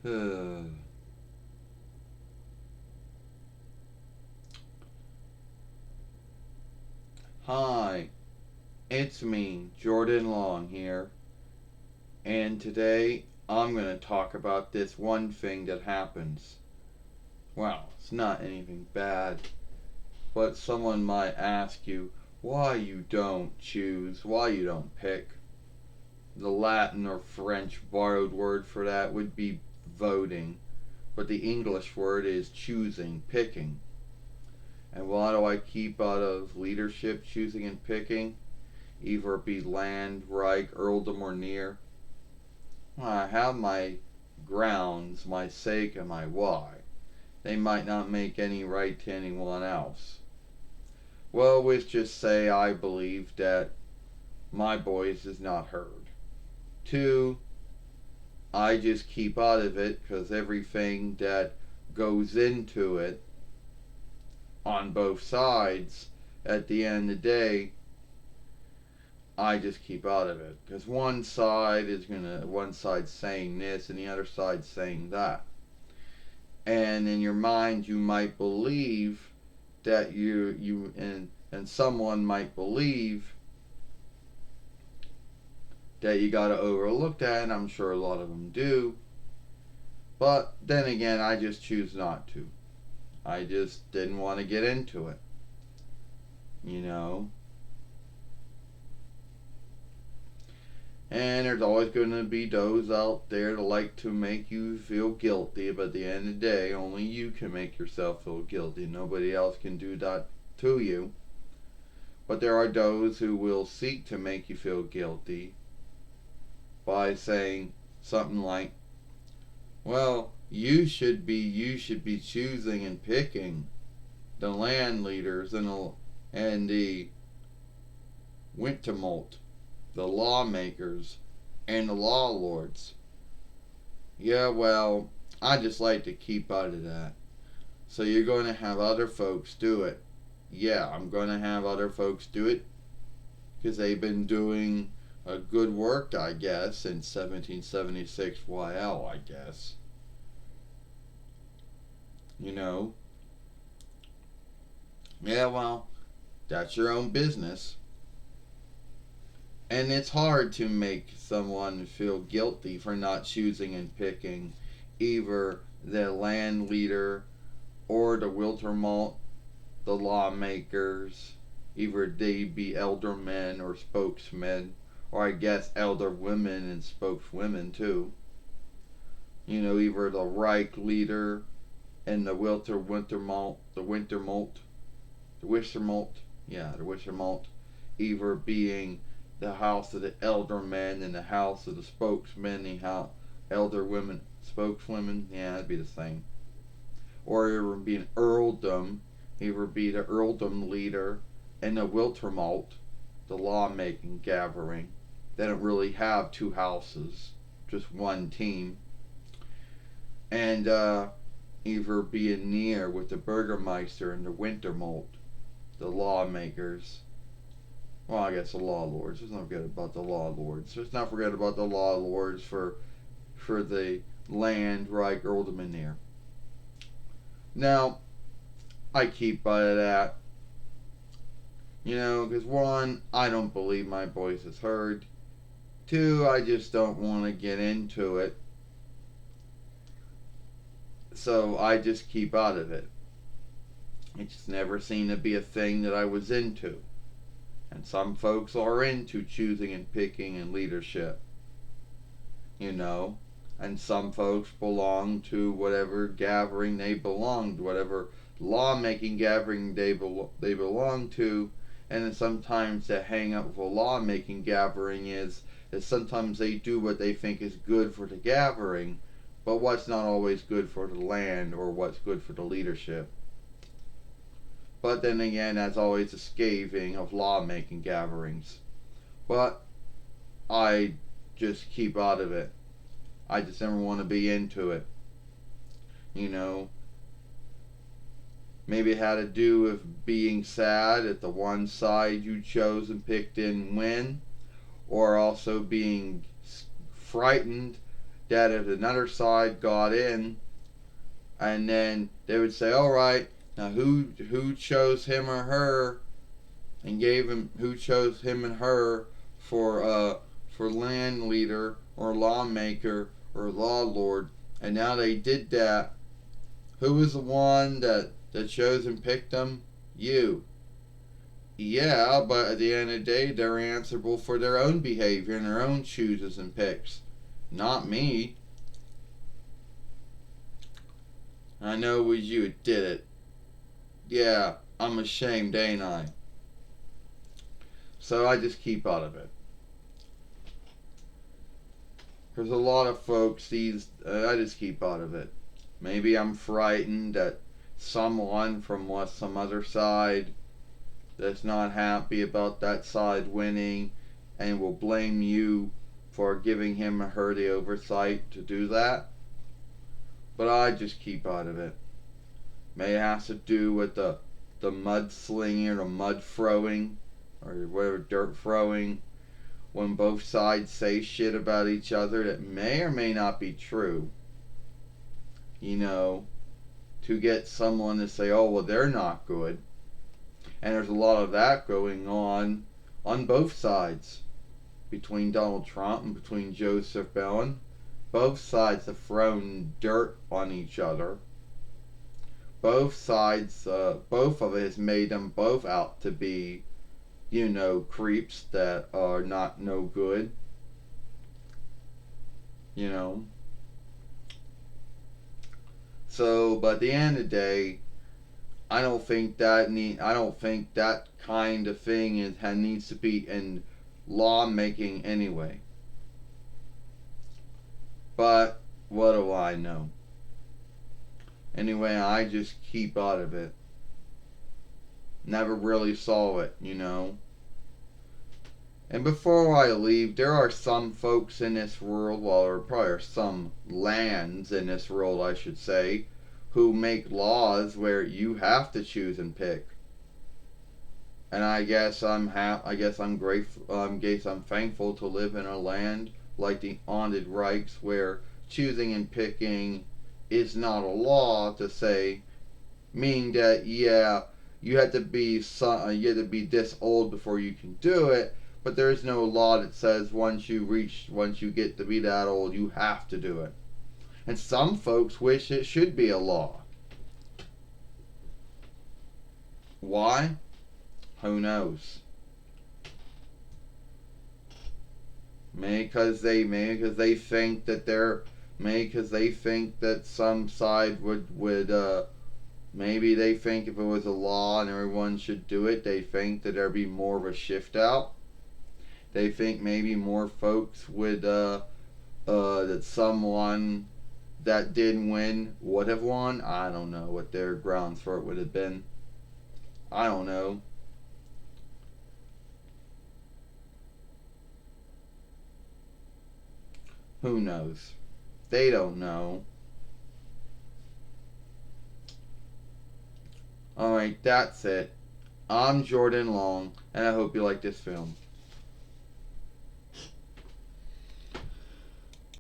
Hi, it's me, Jordan Long here, and today I'm going to talk about this one thing that happens. Well, it's not anything bad, but someone might ask you why you don't choose, why you don't pick. The Latin or French borrowed word for that would be voting, but the English word is choosing, picking. And why do I keep out of leadership, choosing, and picking? Either it be land, Reich, earldom, or near. Well, I have my grounds, my sake, and my why. They might not make any right to anyone else. Well, let's just say I believe that my voice is not heard. Two, I just keep out of it because everything that goes into it on both sides, at the end of the day, I just keep out of it because one side's saying this and the other side's saying that, and in your mind you might believe that and someone might believe that you got to overlook that, and I'm sure a lot of them do. But then again, I just choose not to. I just didn't want to get into it, you know. And there's always going to be those out there that like to make you feel guilty, but at the end of the day, only you can make yourself feel guilty. Nobody else can do that to you. But there are those who will seek to make you feel guilty by saying something like, well, you should be choosing and picking the land leaders and the Wintermalt, the lawmakers, and the law lords. Yeah, well, I just like to keep out of that. So you're going to have other folks do it. Yeah, I'm going to have other folks do it because they've been doing a good work, I guess, since 1776 YL, I guess. You know? Yeah, well, that's your own business. And it's hard to make someone feel guilty for not choosing and picking either the land leader or the Wiltermalt, the lawmakers, either they be eldermen or spokesmen, or I guess elder women and spokeswomen too. You know, either the Reich leader and the Wissermalt, yeah, the Wissermalt, either being the house of the elder men and the house of the spokesmen, elder women, spokeswomen, yeah, it'd be the same. Or it would be an earldom, he would be the earldom leader and the Wiltermalt, the lawmaking gathering. They don't really have two houses, just one team. And either being near with the Burgermeister and the Wintermalt, the lawmakers. Well, I guess the law lords. Let's not forget about the law lords. Let's not forget about the law lords for the land, Reich, earldom, and near. Now, I keep by that. You know, because one, I don't believe my voice is heard. Two, I just don't want to get into it. So I just keep out of it. It just never seemed to be a thing that I was into. And some folks are into choosing and picking and leadership, you know. And some folks belong to whatever gathering they belong to, whatever lawmaking gathering they belong to. And then sometimes the hang up with a lawmaking gathering is sometimes they do what they think is good for the gathering, but what's not always good for the land or what's good for the leadership. But then again, that's always a scathing of lawmaking gatherings. But I just keep out of it. I just never want to be into it. You know, maybe it had to do with being sad that the one side you chose and picked didn't win, or also being frightened that if another side got in, and then they would say, all right, now who chose him or her, and gave him who chose him and her for land leader or lawmaker or law lord, and now they did that. Who was the one that chose and picked them? You. Yeah, but at the end of the day, they're answerable for their own behavior and their own chooses and picks, not me. I know it was you that did it. Yeah, I'm ashamed, ain't I? So I just keep out of it. There's a lot of folks, I just keep out of it. Maybe I'm frightened that someone from some other side that's not happy about that side winning and will blame you for giving him or her the oversight to do that. But I just keep out of it. May it has to do with the mudslinging or the mud throwing or whatever, dirt throwing, when both sides say shit about each other that may or may not be true. You know, to get someone to say, oh, well, they're not good. And there's a lot of that going on both sides, between Donald Trump and between Joseph Biden. Both sides have thrown dirt on each other. Both sides, both of it has made them both out to be, creeps that are not no good. You know. So, but at the end of the day, I don't think that kind of thing needs to be in lawmaking anyway. But what do I know? Anyway, I just keep out of it. Never really saw it, And before I leave, there are some folks in this world, well, there probably are some lands in this world, I should say, who make laws where you have to choose and pick. And I guess I'm grateful. I'm thankful to live in a land like the Onded Reichs, where choosing and picking is not a law to say, meaning that you have to be this old before you can do it. But there is no law that says once you get to be that old, you have to do it. And some folks wish it should be a law. Why? Who knows? Maybe because they think that some side would maybe they think if it was a law and everyone should do it, they think that there'd be more of a shift out. They think maybe more folks would that someone that didn't win would have won. I don't know what their grounds for it would have been. I don't know. Who knows? They don't know. Alright, that's it. I'm Jordan Long, and I hope you like this film.